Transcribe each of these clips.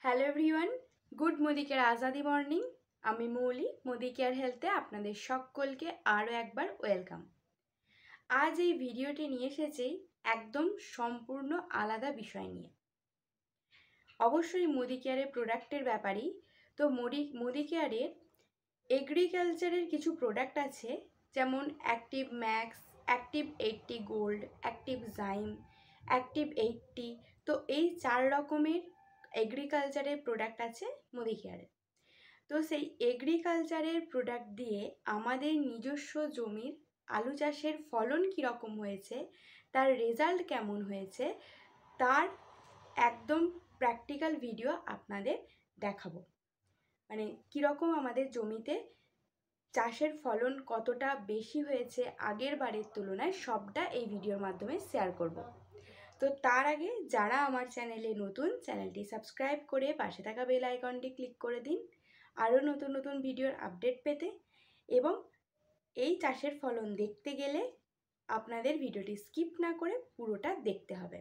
Hello everyone, good Modi care Azadi morning. আমি মৌলি, Modi care হেলথে আপনাদের সকলকে আরও একবার ওয়েলকাম। আজ এই ভিডিওটি নিয়ে এসেছি একদম সম্পূর্ণ আলাদা বিষয় নিয়ে। অবশ্যই মোদি কেয়ারের প্রোডাক্টের ব্যাপারেই। তো মোদি কেয়ারের এগ্রিকালচারের কিছু প্রোডাক্ট আছে, যেমন Active Max, Active 80 Gold, Active Zyme, Active 80। তো এই 4 রকমের এগ্রিকালচারের প্রোডাক্ট আছে মোদি কেয়ারে। তো সেই এগ্রিকালচারের প্রোডাক্ট দিয়ে আমাদের নিজস্ব জমির আলু চাষের ফলন কীরকম হয়েছে, তার রেজাল্ট কেমন হয়েছে, তার একদম প্র্যাকটিক্যাল ভিডিও আপনাদের দেখাবো। মানে কীরকম আমাদের জমিতে চাষের ফলন কতটা বেশি হয়েছে আগের বারের তুলনায়, সবটা এই ভিডিওর মাধ্যমে শেয়ার করব। তো তার আগে যারা আমার চ্যানেলে নতুন, চ্যানেলটি সাবস্ক্রাইব করে পাশে থাকা বেল আইকনটি ক্লিক করে দিন আরও নতুন নতুন ভিডিওর আপডেট পেতে। এবং এই চাষের ফলন দেখতে গেলে আপনাদের ভিডিওটি স্কিপ না করে পুরোটা দেখতে হবে।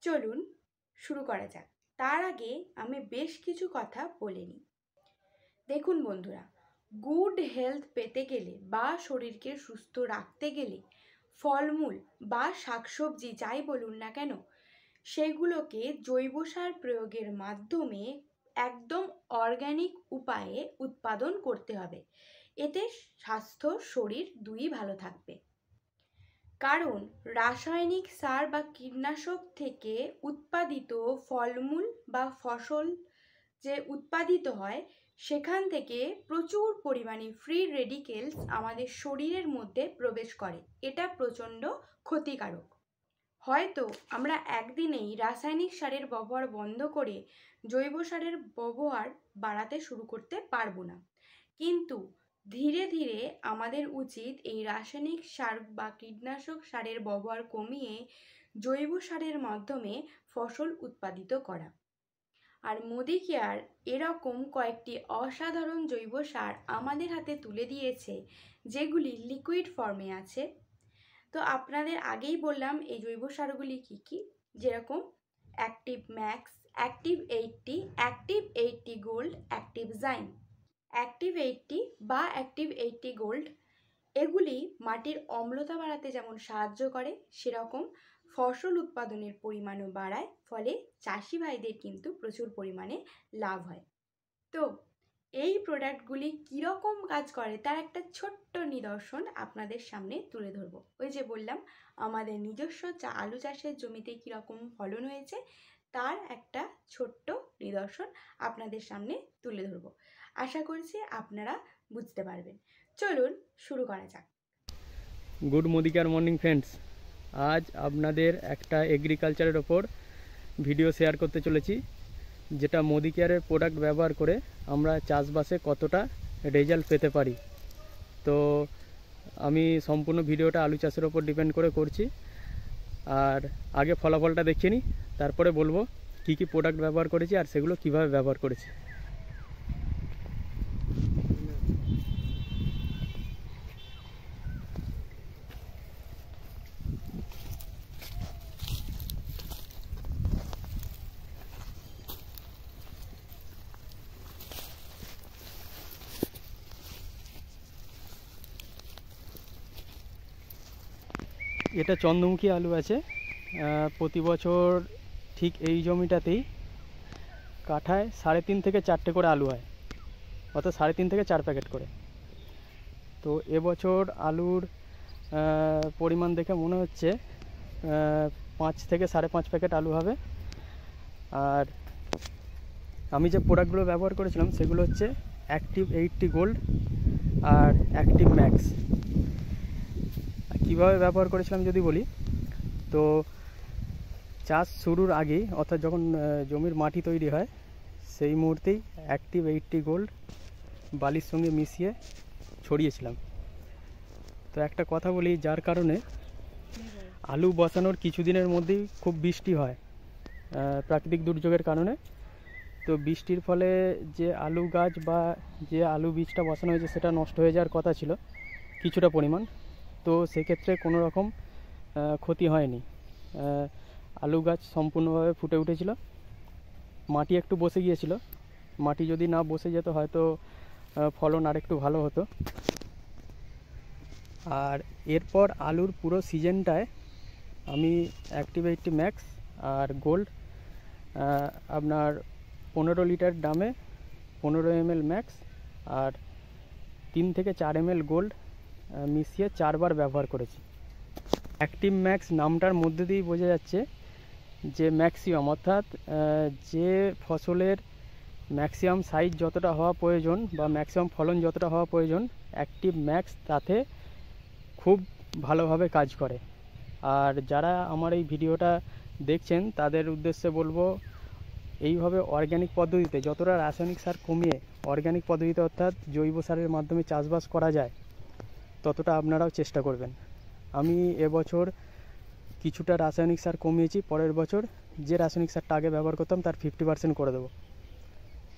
চলুন শুরু করা যাক। তার আগে আমি বেশ কিছু কথা বলে নিই। দেখুন বন্ধুরা, গুড হেলথ পেতে গেলে বা শরীরকে সুস্থ রাখতে গেলে ফলমূল বা শাকসবজি যাই বলুন না কেন, সেগুলোকে জৈব সার প্রয়োগের মাধ্যমে একদম অর্গানিক উপায়ে উৎপাদন করতে হবে। এতে স্বাস্থ্য শরীর দুই ভালো থাকবে। কারণ রাসায়নিক সার বা কীটনাশক থেকে উৎপাদিত ফলমূল বা ফসল যে উৎপাদিত হয়, সেখান থেকে প্রচুর পরিমাণে ফ্রি রেডিকেলস আমাদের শরীরের মধ্যে প্রবেশ করে। এটা প্রচণ্ড ক্ষতিকারক। হয়তো আমরা একদিনেই রাসায়নিক সারের ব্যবহার বন্ধ করে জৈব সারের ব্যবহার বাড়াতে শুরু করতে পারবো না, কিন্তু ধীরে ধীরে আমাদের উচিত এই রাসায়নিক সার বা কীটনাশক সারের ব্যবহার কমিয়ে জৈব সারের মাধ্যমে ফসল উৎপাদিত করা। আর মোদি কেয়ার এরকম কয়েকটি অসাধারণ জৈব সার আমাদের হাতে তুলে দিয়েছে, যেগুলি লিকুইড ফর্মে আছে। তো আপনাদের আগেই বললাম এই জৈব সারগুলি কী কী, যেরকম Active Max, Active 80, Active 80 Gold, Active Zyme. Active 80 বা অ্যাক্টিভ 80 গোল্ড এগুলি মাটির অম্লতা বাড়াতে যেমন সাহায্য করে, সেরকম ফসল উৎপাদনের পরিমাণও বাড়ায়, ফলে চাষি ভাইদের কিন্তু প্রচুর পরিমাণে লাভ হয়। তো এই প্রোডাক্টগুলি কীরকম কাজ করে তার একটা ছোট্ট নিদর্শন আপনাদের সামনে তুলে ধরবো। ওই যে বললাম আমাদের নিজস্ব আলু চাষের জমিতে কীরকম ফলন হয়েছে, তার একটা ছোট্ট নিদর্শন আপনাদের সামনে তুলে ধরবো। আশা করছি আপনারা বুঝতে পারবেন। চলুন শুরু করা যাক। Good Modi care morning friends, আজ আপনাদের একটা এগ্রিকালচারের ওপর ভিডিও শেয়ার করতে চলেছি, যেটা মোদি কেয়ারের প্রোডাক্ট ব্যবহার করে আমরা চাষবাসে কতটা রেজাল্ট পেতে পারি। তো আমি সম্পূর্ণ ভিডিওটা আলু চাষের ওপর ডিপেন্ড করে করছি। আর আগে ফলাফলটা দেখিয়ে নিই, তারপরে বলবো কী কী প্রোডাক্ট ব্যবহার করেছি আর সেগুলো কিভাবে ব্যবহার করেছি। এটা চন্দ্রমুখী আলু আছে। প্রতি বছর ঠিক এই জমিটাতেই কাঠায় 3.5 থেকে 4টে করে আলু হয়, অর্থাৎ 3.5 থেকে 4 প্যাকেট করে। তো এবছর আলুর পরিমাণ দেখে মনে হচ্ছে 5 থেকে 5.5 প্যাকেট আলু হবে। আর আমি যে প্রোডাক্টগুলো ব্যবহার করেছিলাম সেগুলো হচ্ছে অ্যাক্টিভ 80 গোল্ড আর অ্যাক্টিভ ম্যাক্স। কীভাবে ব্যবহার করেছিলাম যদি বলি, তো চাষ শুরুর আগেই, অর্থাৎ যখন জমির মাটি তৈরি হয় সেই মুহূর্তেই অ্যাক্টিভ 80 গোল্ড বালির সঙ্গে মিশিয়ে ছড়িয়েছিলাম। তো একটা কথা বলি, যার কারণে আলু বসানোর কিছুদিনের মধ্যেই খুব বৃষ্টি হয় প্রাকৃতিক দুর্যোগের কারণে। তো বৃষ্টির ফলে যে আলু গাছ বা যে আলু বীজটা বসানো হয়েছে সেটা নষ্ট হয়ে যাওয়ার কথা ছিল কিছুটা পরিমাণ। তো সেক্ষেত্রে কোনো রকম ক্ষতি হয়নি, আলু গাছ সম্পূর্ণভাবে ফুটে উঠেছিল। মাটি একটু বসে গিয়েছিল, মাটি যদি না বসে যেত হয়তো ফলন আরেকটু ভালো হতো। আর এরপর আলুর পুরো সিজনটায় আমি অ্যাক্টিভ 80 ম্যাক্স আর গোল্ড আপনার 15 লিটার ড্রামে 15 ml ম্যাক্স আর 3 থেকে 4 ml গোল্ড মিশিয়ে 4 বার ব্যবহার করেছি। অ্যাক্টিভ ম্যাক্স নামটার মধ্যে দিয়েই বোঝা যাচ্ছে যে ম্যাক্সিমাম, অর্থাৎ যে ফসলের ম্যাক্সিমাম সাইজ যতটা হওয়া প্রয়োজন বা ম্যাক্সিমাম ফলন যতটা হওয়া প্রয়োজন, অ্যাক্টিভ ম্যাক্স তাতে খুব ভালোভাবে কাজ করে। আর যারা আমার এই ভিডিওটা দেখছেন তাদের উদ্দেশ্যে বলবো, এইভাবে অর্গ্যানিক পদ্ধতিতে যতটা রাসায়নিক সার কমিয়ে অর্গ্যানিক পদ্ধতিতে অর্থাৎ জৈব সারের মাধ্যমে চাষবাস করা যায় ততটা আপনারাও চেষ্টা করবেন। আমি এবছর কিছুটা রাসায়নিক সার কমিয়েছি, পরের বছর যে রাসায়নিক সারটা আগে ব্যবহার করতাম তার 50% করে দেবো,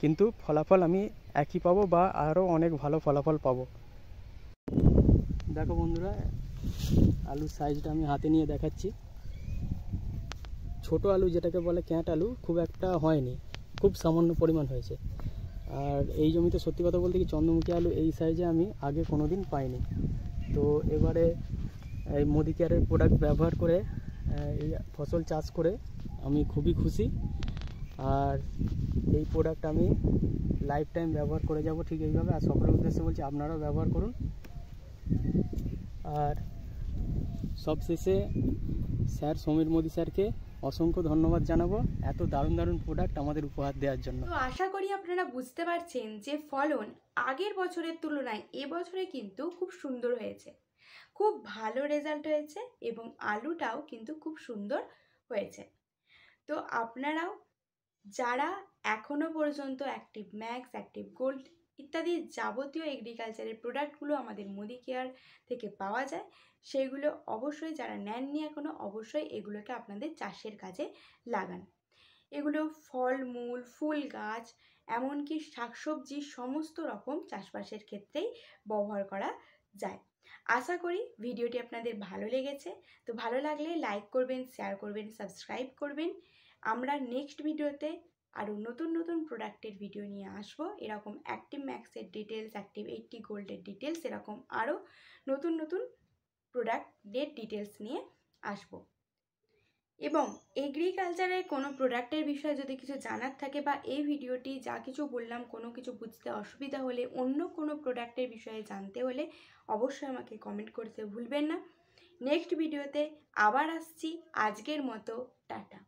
কিন্তু ফলাফল আমি একই পাবো বা আরও অনেক ভালো ফলাফল পাবো। দেখো বন্ধুরা, আলুর সাইজটা আমি হাতে নিয়ে দেখাচ্ছি। ছোট আলু যেটাকে বলে ক্যাঁট আলু খুব একটা হয়নি, খুব সামান্য পরিমাণ হয়েছে। আর এই জমিতে সত্যি কথা বলতে কি চন্দ্রমুখী আলু এই সাইজে আমি আগে কোনো দিন পাইনি। তো এবারে এই মোদি কেয়ারের প্রোডাক্ট ব্যবহার করে এই ফসল চাষ করে আমি খুবই খুশি। আর এই প্রোডাক্ট আমি লাইফ টাইম ব্যবহার করে যাব ঠিক এইভাবে। আর সকলের উদ্দেশ্যে বলছি আপনারাও ব্যবহার করুন। আর সবশেষে স্যার সমীর মোদি স্যারকে অসংখ্য ধন্যবাদ জানাবো এত দারুণ দারুণ প্রোডাক্ট আমাদের উপহার দেওয়ার জন্য। তো আশা করি আপনারা বুঝতে পারছেন যে ফলন আগের বছরের তুলনায় এবছরে কিন্তু খুব সুন্দর হয়েছে, খুব ভালো রেজাল্ট হয়েছে এবং আলুটাও কিন্তু খুব সুন্দর হয়েছে। তো আপনারাও যারা এখনও পর্যন্ত অ্যাক্টিভ ম্যাক্স, অ্যাক্টিভ গোল্ড ইত্যাদি যাবতীয় এগ্রিকালচারের প্রোডাক্টগুলো আমাদের মোদি কেয়ার থেকে পাওয়া যায়, সেইগুলো অবশ্যই যারা নেননি এখনও অবশ্যই এগুলোকে আপনাদের চাষের কাজে লাগান। এগুলো ফল মূল, ফুল গাছ, এমনকি শাকসবজি সমস্ত রকম চাষবাসের ক্ষেত্রেই ব্যবহার করা যায়। আশা করি ভিডিওটি আপনাদের ভালো লেগেছে। তো ভালো লাগলে লাইক করবেন, শেয়ার করবেন, সাবস্ক্রাইব করবেন। আমরা নেক্সট ভিডিওতে আরও নতুন নতুন প্রোডাক্টের ভিডিও নিয়ে আসবো। এরকম অ্যাক্টিভ ম্যাক্সের ডিটেলস, অ্যাক্টিভ 80 গোল্ডের ডিটেলস, এরকম আরও নতুন নতুন প্রোডাক্টের ডিটেলস নিয়ে আসবো। এবং এগ্রিকালচারের কোনো প্রোডাক্টের বিষয়ে যদি কিছু জানার থাকে বা এই ভিডিওটি যা কিছু বললাম কোনো কিছু বুঝতে অসুবিধা হলে, অন্য কোনো প্রোডাক্টের বিষয়ে জানতে হলে অবশ্যই আমাকে কমেন্ট করতে ভুলবেন না। নেক্সট ভিডিওতে আবার আসছি। আজকের মতো টাটা।